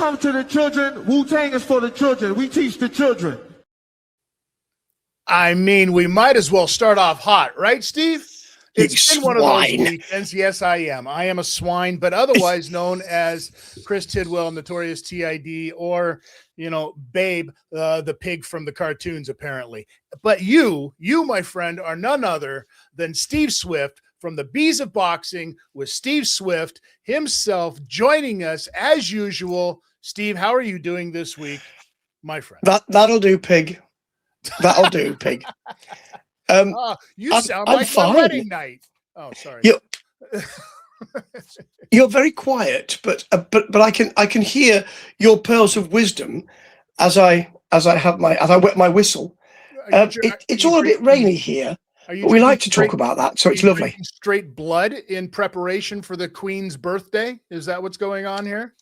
comes to the children, Wu-Tang is for the children. We teach the children. I mean, we might as well start off hot, right, Steve? It's been one of those weekends. Yes, I am. I am a swine, but otherwise known as Chris Tidwell, Notorious TID, or, Babe, the pig from the cartoons, apparently. But you, my friend, are none other than Steve Swift from the Bees of Boxing with Steve Swift himself joining us as usual. Steve, how are you doing this week, my friend? That'll do, pig. That'll do, pig. You sound like my wedding night. Oh, sorry. You're very quiet, but I can hear your pearls of wisdom as I wet my whistle. It's all a bit rainy here. But we like to talk about that, so it's lovely. Straight blood in preparation for the Queen's birthday? Is that what's going on here?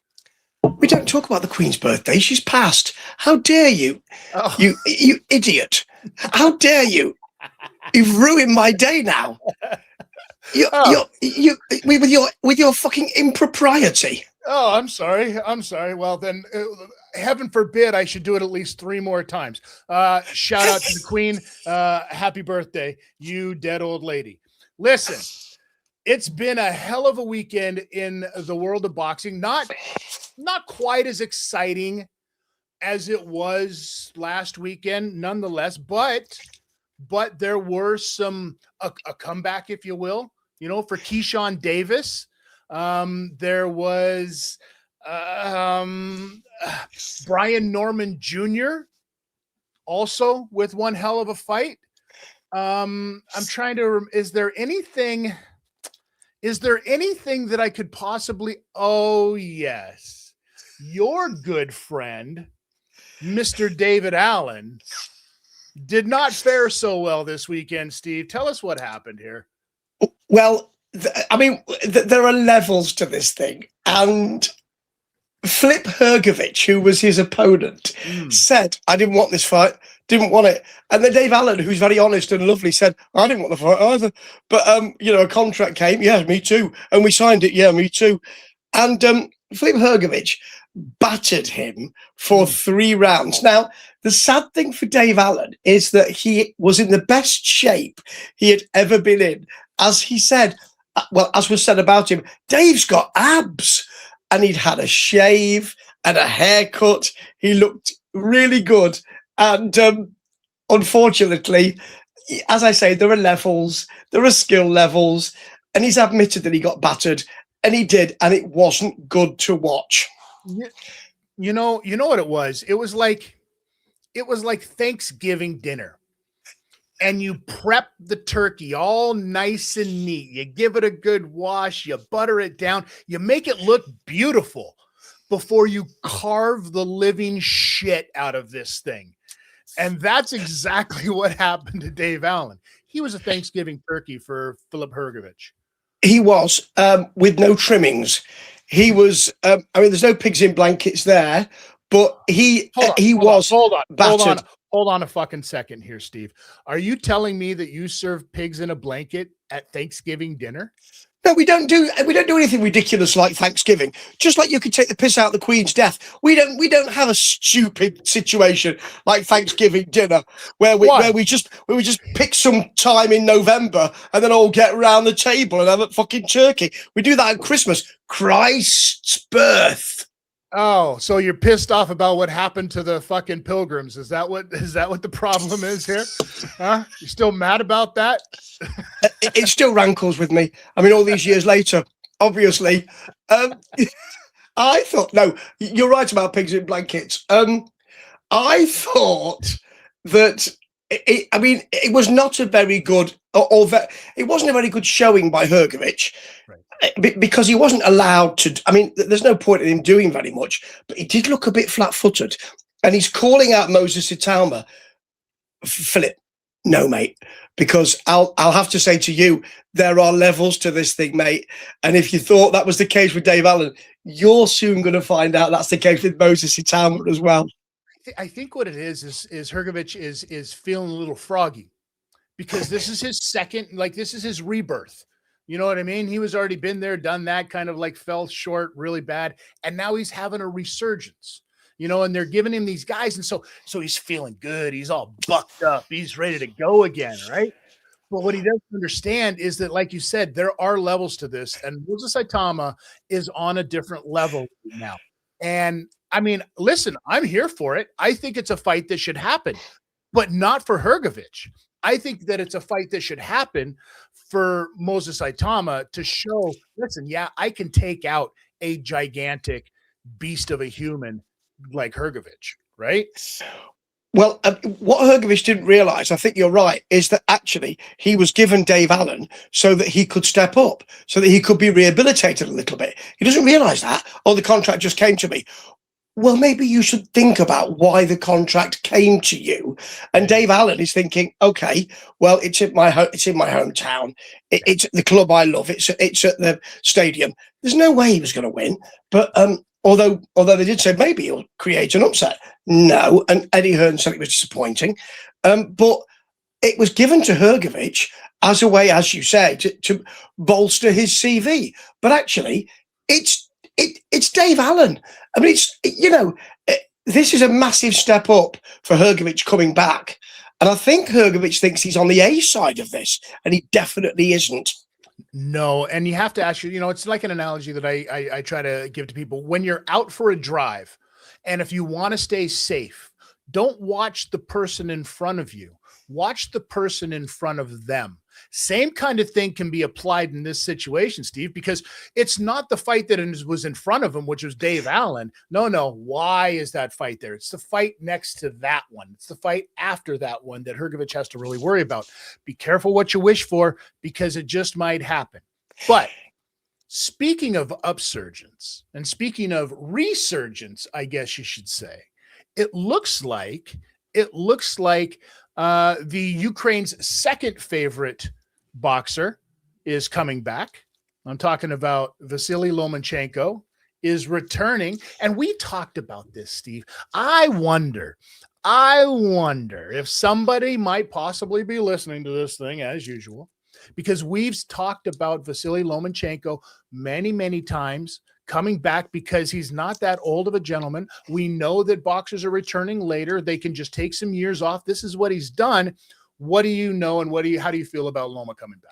We don't talk about the Queen's birthday. She's passed. How dare you? Oh. You idiot! How dare you? You've ruined my day now. With your fucking impropriety. Oh, I'm sorry. Well, then, heaven forbid I should do it at least 3 more times. Shout out to the Queen. Happy birthday, you dead old lady. Listen, it's been a hell of a weekend in the world of boxing. Not quite as exciting as it was last weekend, nonetheless, but there were a comeback, if you will, for Keyshawn Davis. There was Brian Norman Jr. also with one hell of a fight. I'm trying to, is there anything that I could possibly, oh yes, your good friend, Mr. David Allen, did not fare so well this weekend, Steve. Tell us what happened here. Well, there are levels to this thing. And Flip Hergovich, who was his opponent, said, I didn't want this fight, didn't want it. And then Dave Allen, who's very honest and lovely, said, I didn't want the fight either. But, a contract came. Yeah, me too. And we signed it. Yeah, me too. And Flip Hergovich battered him for 3 rounds. Now, the sad thing for Dave Allen is that he was in the best shape he had ever been in. As he said, as was said about him, Dave's got abs, and he'd had a shave and a haircut. He looked really good. And unfortunately, as I say, there are levels, there are skill levels, and he's admitted that he got battered, and he did, and it wasn't good to watch. You know what it was? It was like Thanksgiving dinner, and you prep the turkey all nice and neat. You give it a good wash, you butter it down, you make it look beautiful before you carve the living shit out of this thing. And that's exactly what happened to Dave Allen. He was a Thanksgiving turkey for Filip Hrgović. He was, with no trimmings. He was, there's no pigs in blankets there, but hold on a fucking second here, Steve. Are you telling me that you serve pigs in a blanket at Thanksgiving dinner? No, we don't do anything ridiculous like Thanksgiving. Just like you could take the piss out of the Queen's death. We don't have a stupid situation like Thanksgiving dinner where we just pick some time in November and then all get around the table and have a fucking turkey. We do that at Christmas. Christ's birth. Oh, so you're pissed off about what happened to the fucking pilgrims? Is that what the problem is here? Huh? You still mad about that? It still rankles with me. I mean, all these years later, obviously. I thought, no, you're right about pigs in blankets. I thought that it was not a very good, it wasn't a very good showing by Hrgović. Right. Because he wasn't allowed to. There's no point in him doing very much, but he did look a bit flat-footed, and he's calling out Moses Itauma. Philip, no, mate, because I'll have to say to you, there are levels to this thing, mate. And if you thought that was the case with Dave Allen, you're soon going to find out that's the case with Moses Itauma as well. I think what it is Hrgović is feeling a little froggy because this is his second, this is his rebirth. You know what I mean? He was already been there, done that, kind of like fell short really bad. And now he's having a resurgence, and they're giving him these guys. And so he's feeling good. He's all bucked up. He's ready to go again. Right. But what he doesn't understand is that, like you said, there are levels to this. And Moses Saitama is on a different level now. And I mean, listen, I'm here for it. I think it's a fight that should happen, but not for Hrgović. I think that it's a fight that should happen for Moses Saitama to show, listen, yeah, I can take out a gigantic beast of a human like Hrgović, right? Well, what Hrgović didn't realize, I think you're right, is that actually he was given Dave Allen so that he could step up, so that he could be rehabilitated a little bit. He doesn't realize that. Oh, the contract just came to me. Well, maybe you should think about why the contract came to you. And Dave Allen is thinking, okay, well, it's in my hometown. It's at the club I love. It's at the stadium. There's no way he was going to win. But although they did say maybe he'll create an upset. No, and Eddie Hearn said it was disappointing. But it was given to Hrgović as a way, as you said, to bolster his CV. But actually, it's Dave Allen. I mean, this is a massive step up for Hrgović coming back. And I think Hrgović thinks he's on the A side of this, and he definitely isn't. No, and you have to ask it's like an analogy that I try to give to people. When you're out for a drive, and if you want to stay safe, don't watch the person in front of you. Watch the person in front of them. Same kind of thing can be applied in this situation, Steve, because it's not the fight that was in front of him, which was Dave Allen. No. Why is that fight there? It's the fight next to that one. It's the fight after that one that Hrgović has to really worry about. Be careful what you wish for, because it just might happen. But speaking of upsurgence and speaking of resurgence, I guess you should say, it looks like the Ukraine's second favorite boxer is coming back. I'm talking about Vasily Lomachenko is returning. And we talked about this, Steve. I wonder if somebody might possibly be listening to this thing as usual, because we've talked about Vasily Lomachenko many, many times, coming back because he's not that old of a gentleman. We know that boxers are returning later. They can just take some years off. This is what he's done. What do you know, and how do you feel about Loma coming back?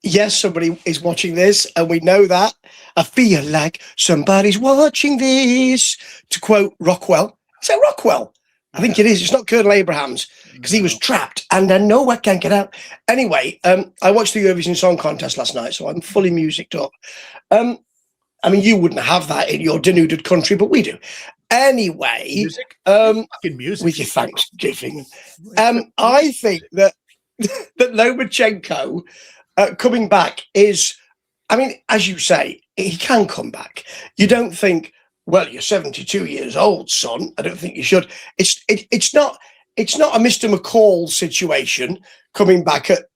Yes, somebody is watching this, and we know that. I feel like somebody's watching this. To quote Rockwell. Is that Rockwell? I think it is. It's not Colonel Abrahams, because he was trapped and I know I can't get out. Anyway, I watched the Eurovision Song Contest last night, so I'm fully musicked up. I mean, you wouldn't have that in your denuded country, but we do. Anyway, music? Music. With your thanks, giving. I think that Lomachenko coming back is, I mean, as you say, he can come back. You don't think, well, you're 72 years old, son. I don't think you should. It's not a Mr. McCall situation coming back at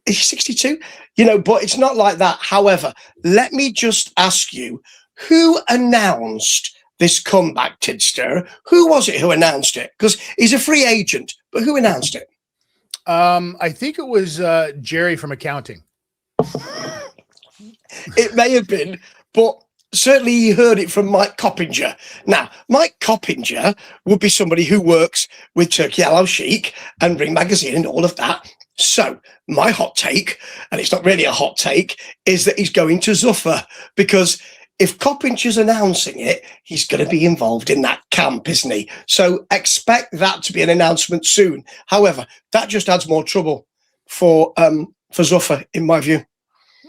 is he 62? But it's not like that. However, let me just ask you, who announced this comeback, Tidster? Who was it who announced it? Because he's a free agent, but who announced it? I think it was Jerry from accounting. It may have been, but certainly he heard it from Mike Coppinger. Now, Mike Coppinger would be somebody who works with Turkey Al-Sheikh and Ring Magazine and all of that. So my hot take, and it's not really a hot take, is that he's going to Zuffa, because if Coppinger's announcing it, he's going to be involved in that camp, isn't he? So expect that to be an announcement soon. However, that just adds more trouble for Zuffa, in my view.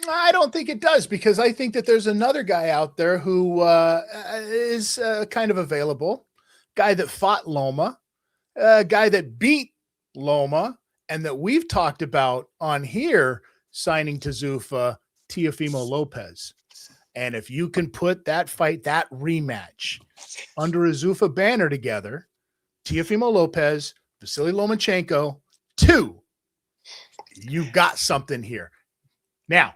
I don't think it does, because I think that there's another guy out there who is kind of available, guy that fought Loma, guy that beat Loma, and that we've talked about on here signing to Zuffa, Teofimo Lopez. And if you can put that fight, that rematch, under a Zuffa banner together, Teofimo Lopez, Vasily Lomachenko, 2, you've got something here. Now,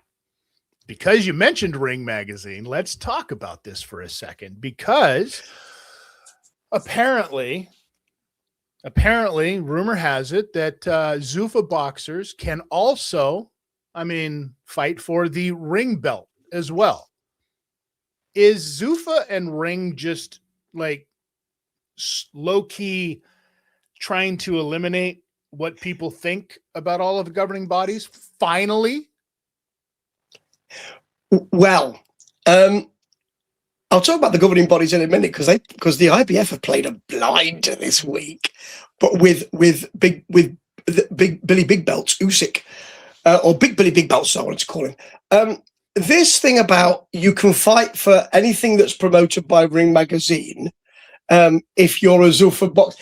because you mentioned Ring Magazine, let's talk about this for a second, because apparently, rumor has it that Zuffa boxers can also fight for the ring belt as well. Is Zuffa and Ring just like low key trying to eliminate what people think about all of the governing bodies? Finally? Well, I'll talk about the governing bodies in a minute because the IBF have played a blinder this week, but with big Billy Big Belts Usyk, or Big Billy Big Belts, I wanted to call him. This thing about you can fight for anything that's promoted by Ring Magazine if you're a Zuffa box.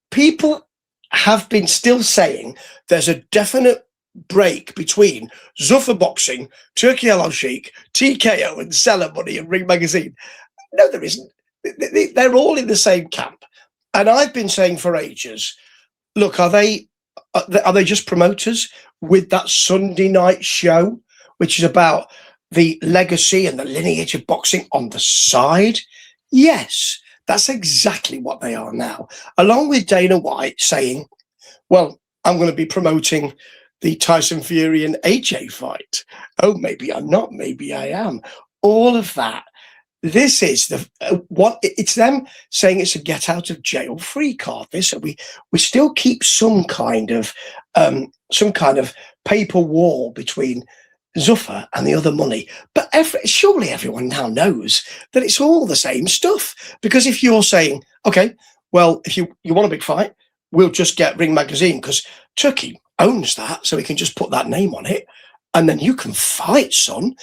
People have been still saying there's a definite break between Zuffa Boxing, Turkey Al Sheikh, TKO, and Seller Money and Ring Magazine. No, there isn't. They're all in the same camp. And I've been saying for ages, look, are they just promoters with that Sunday night show, which is about the legacy and the lineage of boxing on the side? Yes, that's exactly what they are now. Along with Dana White saying, well, I'm going to be promoting the Tyson Fury and AJ fight. Oh, maybe I'm not. Maybe I am. All of that. This is it's them saying it's a get out of jail free card. We still keep some kind of paper wall between Zuffa and the other money. But surely everyone now knows that it's all the same stuff. Because if you're saying, okay, well, if you want a big fight, we'll just get Ring Magazine because Turkey owns that, so we can just put that name on it, and then you can fight, son.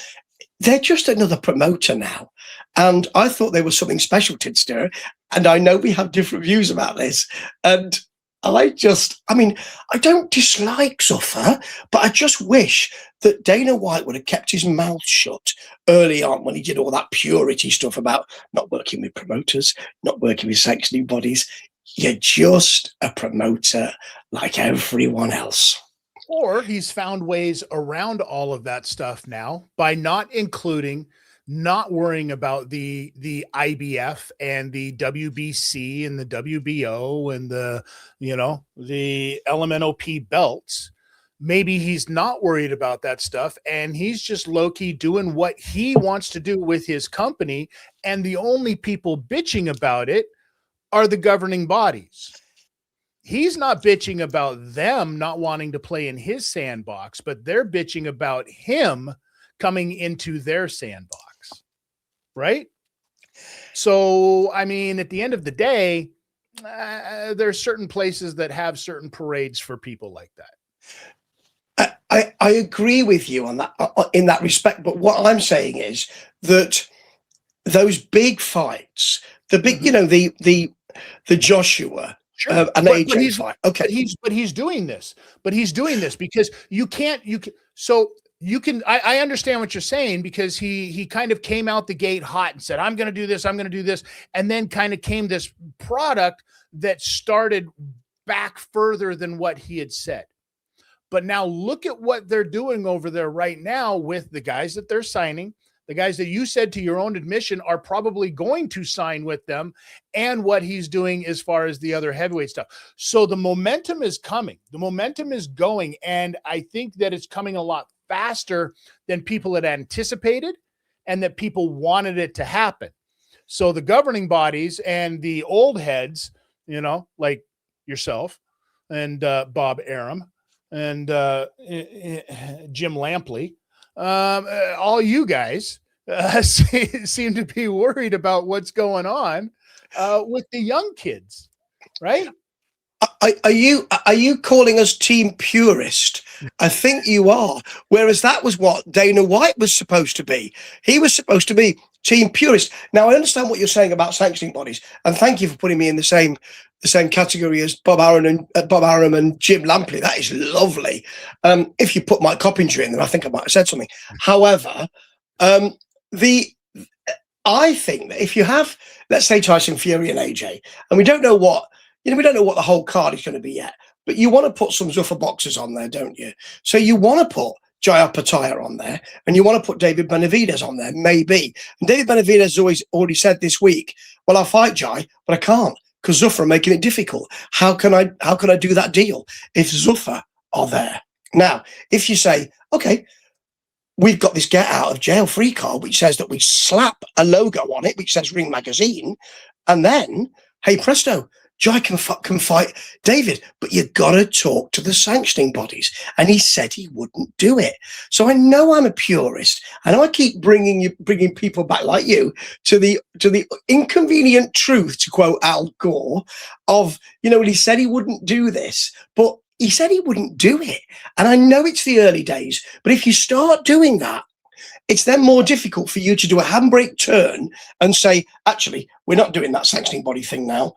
They're just another promoter now. And I thought they were something special, Tidster. And I know we have different views about this. And I don't dislike Zuffa, but I just wish that Dana White would have kept his mouth shut early on when he did all that purity stuff about not working with promoters, not working with sanctioning bodies. You're just a promoter like everyone else. Or he's found ways around all of that stuff now by not worrying about the IBF and the WBC and the WBO and the LMNOP belts. Maybe he's not worried about that stuff and he's just low-key doing what he wants to do with his company. And the only people bitching about it are the governing bodies. He's not bitching about them not wanting to play in his sandbox, but they're bitching about him coming into their sandbox. Right? So, at the end of the day, there's certain places that have certain parades for people like that. I agree with you on that in that respect. But what I'm saying is that those big fights, the big, the Joshua, sure. an AJ fight. Okay. But he's doing this because I understand what you're saying, because he kind of came out the gate hot and said, I'm going to do this. And then kind of came this product that started back further than what he had said. But now look at what they're doing over there right now with the guys that they're signing, the guys that you said to your own admission are probably going to sign with them, and what he's doing as far as the other heavyweight stuff. So the momentum is coming. The momentum is going. And I think that it's coming a lot faster than people had anticipated and that people wanted it to happen. So the governing bodies and the old heads, like yourself and Bob Arum and Jim Lampley, all you guys seem to be worried about what's going on with the young kids, right? Are you calling us team purist? I think you are. Whereas that was what Dana White was supposed to be. He was supposed to be team purist. Now I understand what you're saying about sanctioning bodies, and thank you for putting me in the same category as Bob Arum and Jim Lampley. That is lovely. If you put Mike Coppinger in there, I think I might have said something. However, I think that if you have, let's say, Tyson Fury and AJ, and we don't know what the whole card is going to be yet, but you want to put some Zuffa boxers on there, don't you? So you want to put Jaya Pataya on there, and you want to put David Benavidez on there, maybe. And David Benavidez has already said this week, well, I'll fight Jai, but I can't because Zuffa are making it difficult. How can I do that deal if Zuffa are there? Now, if you say, okay, we've got this get out of jail free card, which says that we slap a logo on it, which says Ring Magazine. And then, hey, presto, Jai can fight David, but you got to talk to the sanctioning bodies. And he said he wouldn't do it. So I know I'm a purist. I know I keep bringing people back like you to the inconvenient truth, to quote Al Gore, of, when he said he wouldn't do this, but he said he wouldn't do it. And I know it's the early days, but if you start doing that, it's then more difficult for you to do a handbrake turn and say, actually, we're not doing that sanctioning body thing now,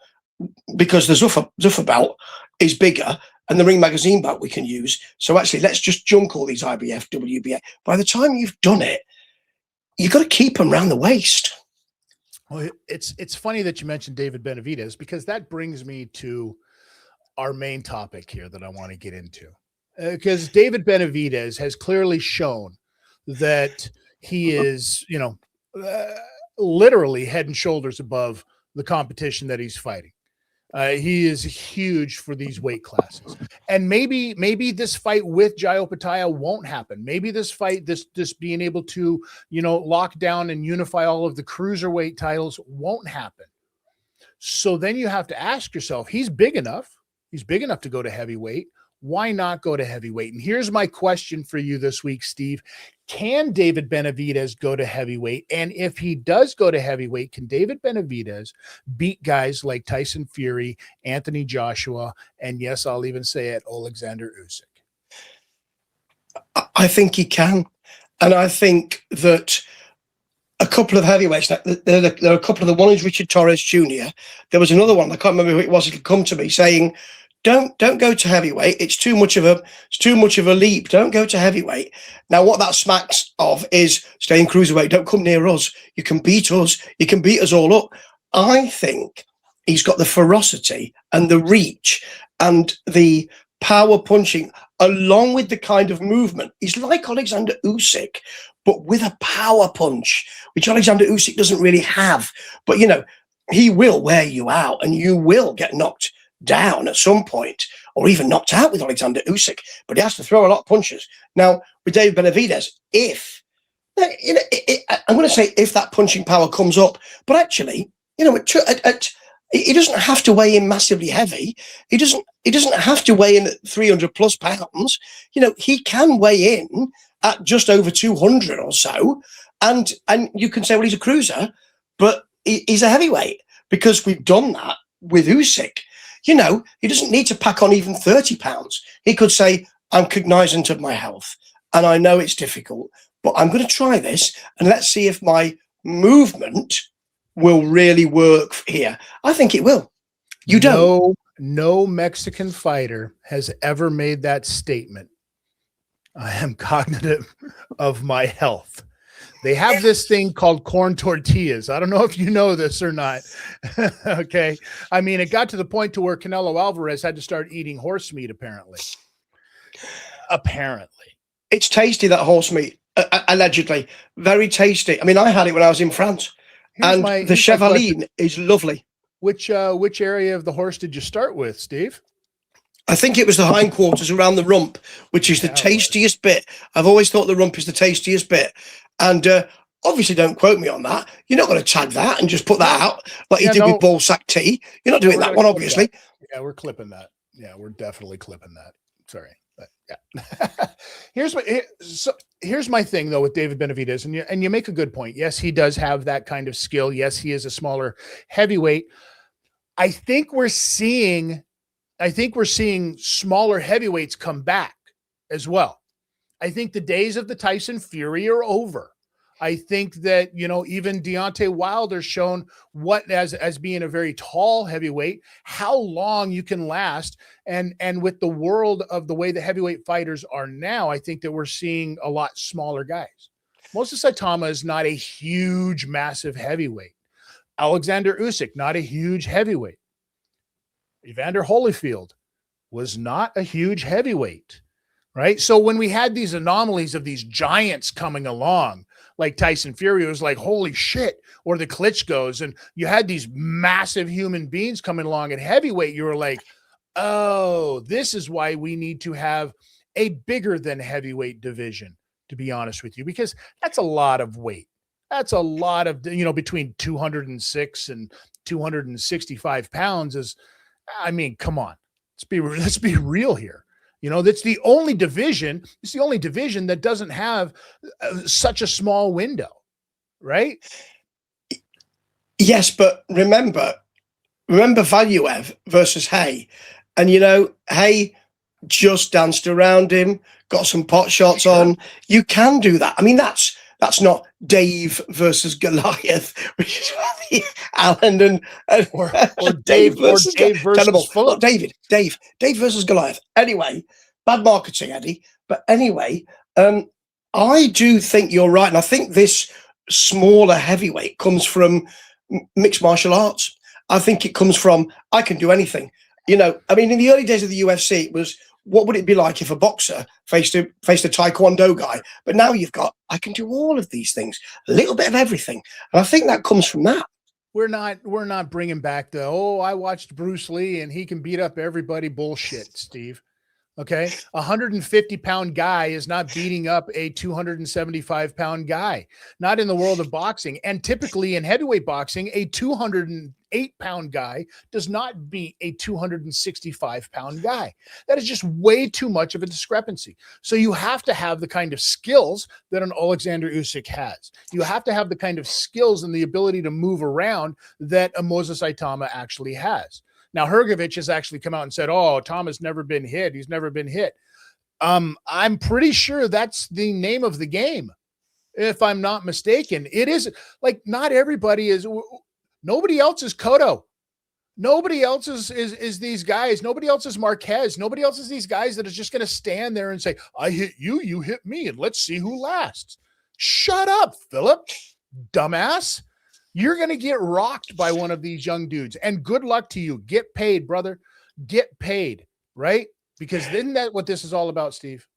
because the Zuffa belt is bigger and the Ring Magazine belt we can use. So actually, let's just junk all these IBF, WBA. By the time you've done it, you've got to keep them around the waist. Well, it's funny that you mentioned David Benavidez, because that brings me to our main topic here that I want to get into. Because David Benavidez has clearly shown that he is, literally head and shoulders above the competition that he's fighting. He is huge for these weight classes. And maybe this fight with Jai Opetaia won't happen. Maybe this fight, this being able to, lock down and unify all of the cruiserweight titles won't happen. So then you have to ask yourself, he's big enough. He's big enough to go to heavyweight. Why not go to heavyweight? And here's my question for you this week, Steve. Can David Benavidez go to heavyweight? And if he does go to heavyweight, can David Benavidez beat guys like Tyson Fury, Anthony Joshua, and yes, I'll even say it, Oleksandr Usyk? I think he can. And I think that a couple of heavyweights, there are a couple of the one is Richard Torres Jr. There was another one, I can't remember who it was, it'll come to me, saying, Don't go to heavyweight. It's too much of a leap. Don't go to heavyweight. Now, what that smacks of is stay in cruiserweight. Don't come near us. You can beat us. You can beat us all up. I think he's got the ferocity and the reach and the power punching, along with the kind of movement. He's like Oleksandr Usyk, but with a power punch, which Oleksandr Usyk doesn't really have. But he will wear you out, and you will get knocked down at some point, or even knocked out with Oleksandr Usyk, but he has to throw a lot of punches. Now, with David Benavidez, I'm going to say if that punching power comes up, but actually, he doesn't have to weigh in massively heavy. He doesn't have to weigh in at 300 plus pounds. He can weigh in at just over 200 or so, and you can say, well, he's a cruiser, but he's a heavyweight, because we've done that with Usyk. He doesn't need to pack on even 30 pounds. He could say, I'm cognizant of my health and I know it's difficult, but I'm going to try this and let's see if my movement will really work here. I think it will. You don't. No Mexican fighter has ever made that statement. I am cognizant of my health. They have this thing called corn tortillas. I don't know if you know this or not. Okay. I mean, it got to the point to where Canelo Alvarez had to start eating horse meat, apparently. It's tasty, that horse meat, allegedly. Very tasty. I mean, I had it when I was in France. The chevaline is lovely. Which area of the horse did you start with, Steve? I think it was the hindquarters around the rump, which is the tastiest bit. I've always thought the rump is the tastiest bit. And obviously, don't quote me on that. You're not going to tag that and just put that out like you did with ball sack tea. You're not doing that one, obviously. Yeah, we're clipping that. Yeah, we're definitely clipping that. Sorry, but yeah. Here's my thing though with David Benavidez, and you make a good point. Yes, he does have that kind of skill. Yes, he is a smaller heavyweight. I think we're seeing smaller heavyweights come back as well. I think the days of the Tyson Fury are over. I think that, even Deontay Wilder's shown what as being a very tall heavyweight, how long you can last. And with the world of the way the heavyweight fighters are now, I think that we're seeing a lot smaller guys. Moses Saitama is not a huge, massive heavyweight. Oleksandr Usyk, not a huge heavyweight. Evander Holyfield was not a huge heavyweight. Right. So when we had these anomalies of these giants coming along, like Tyson Fury, it was like, holy shit, or the Klitschko's, and you had these massive human beings coming along at heavyweight. You were like, oh, this is why we need to have a bigger than heavyweight division, to be honest with you, because that's a lot of weight. That's a lot of, between 206 and 265 pounds is, I mean, come on, let's be real here. That's the only division. It's the only division that doesn't have such a small window, right? Yes, but remember Valuev versus Hay, and Hay just danced around him, got some pot shots on. You can do that. I mean, that's not Dave versus Goliath, which is what Alan or Dave versus Philip. Dave versus Goliath. Anyway, bad marketing, Eddie. But anyway, I do think you're right, and I think this smaller heavyweight comes from mixed martial arts. I think it comes from I can do anything. In the early days of the UFC, it was, what would it be like if a boxer faced a taekwondo guy? But now you've got, I can do all of these things, a little bit of everything, and I think that comes from that. We're not bringing back I watched Bruce Lee and he can beat up everybody bullshit, Steve. Okay. 150-pound guy is not beating up a 275-pound guy, not in the world of boxing. And typically in heavyweight boxing, a 208-pound guy does not beat a 265-pound guy. That is just way too much of a discrepancy. So you have to have the kind of skills that an Oleksandr Usyk has. You have to have the kind of skills and the ability to move around that a Moses Saitama actually has. Now, Hrgović has actually come out and said, Tom has never been hit. He's never been hit. I'm pretty sure that's the name of the game, if I'm not mistaken. It is like not everybody is. Nobody else is Cotto. Nobody else is these guys. Nobody else is Marquez. Nobody else is these guys that is just going to stand there and say, I hit you, you hit me, and let's see who lasts. Shut up, Philip, dumbass. You're going to get rocked by one of these young dudes, and good luck to you. Get paid, brother. Get paid, right? Because isn't that what this is all about, Steve?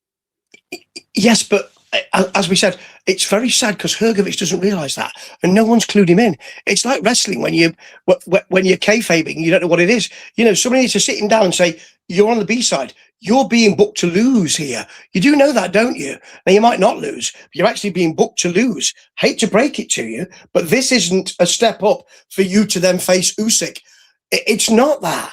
Yes, but as we said, it's very sad because Hrgović doesn't realize that, and no one's clued him in. It's like wrestling when you're kayfabing, you don't know what it is. Somebody needs to sit him down and say, you're on the B side. You're being booked to lose here. You do know that, don't you? Now, you might not lose, but you're actually being booked to lose. Hate to break it to you, but this isn't a step up for you to then face Usyk. It's not that,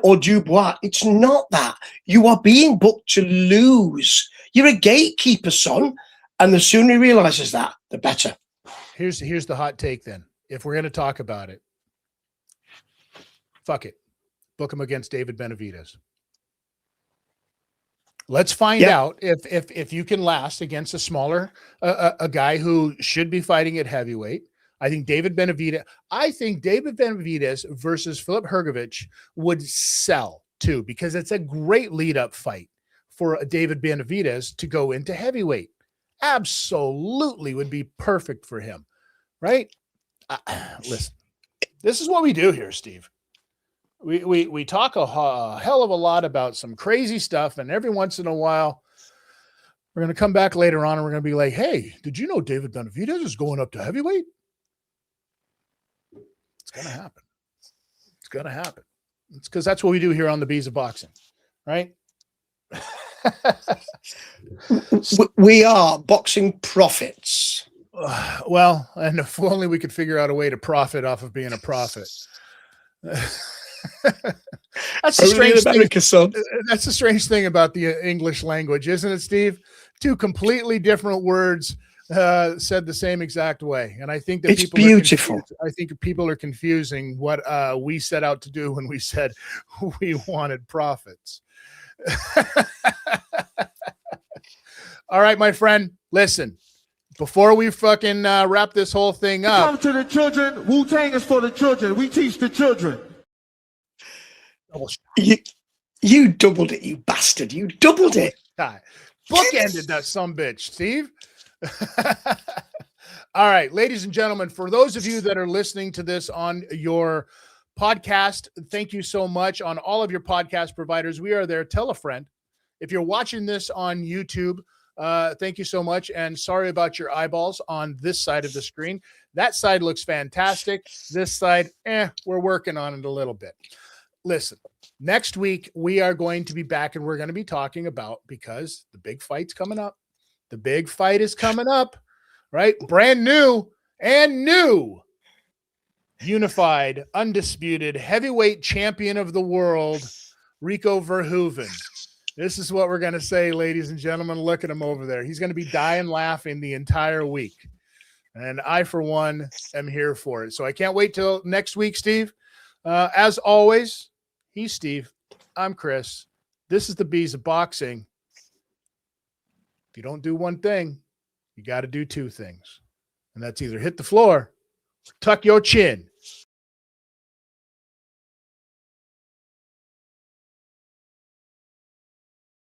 or Dubois. It's not that. You are being booked to lose. You're a gatekeeper, son. And the sooner he realizes that, the better. Here's the hot take then. If we're going to talk about it, fuck it. Book him against David Benavidez. Let's find out if you can last against a smaller, a guy who should be fighting at heavyweight. I think David Benavidez versus Filip Hrgović would sell too, because it's a great lead up fight for David Benavidez to go into heavyweight. Absolutely would be perfect for him, right? Listen, this is what we do here, Steve. We talk a hell of a lot about some crazy stuff, and every once in a while, we're going to come back later on and we're going to be like, hey, did you know David Benavidez is going up to heavyweight? It's going to happen. It's going to happen. It's because that's what we do here on the Bees of Boxing, right? We are boxing prophets. Well, and if only we could figure out a way to profit off of being a prophet. That's the strange thing. Son. That's the strange thing about the English language, isn't it, Steve? Two completely different words said the same exact way, and I think that it's beautiful. I think people are confusing what we set out to do when we said we wanted profits. All right, my friend. Listen. Before we fucking wrap this whole thing up. Come to the children. Wu-Tang is for the children. We teach the children. You doubled it, you bastard. You doubled it. Bookended that sumbitch, Steve. All right, ladies and gentlemen, for those of you that are listening to this on your podcast, thank you so much. On all of your podcast providers, we are there. Tell a friend. If you're watching this on YouTube, thank you so much. And sorry about your eyeballs on this side of the screen. That side looks fantastic. This side, we're working on it a little bit. Listen, Next week, we are going to be back and we're going to be talking about, because the big fight's coming up. The big fight is coming up, right? Brand new and new. Unified, undisputed, heavyweight champion of the world, Rico Verhoeven. This is what we're going to say, ladies and gentlemen. Look at him over there. He's going to be dying laughing the entire week. And I, for one, am here for it. So I can't wait till next week, Steve. As always, he's Steve. I'm Chris. This is the Bees of Boxing. If you don't do one thing, you got to do two things. And that's either hit the floor or tuck your chin.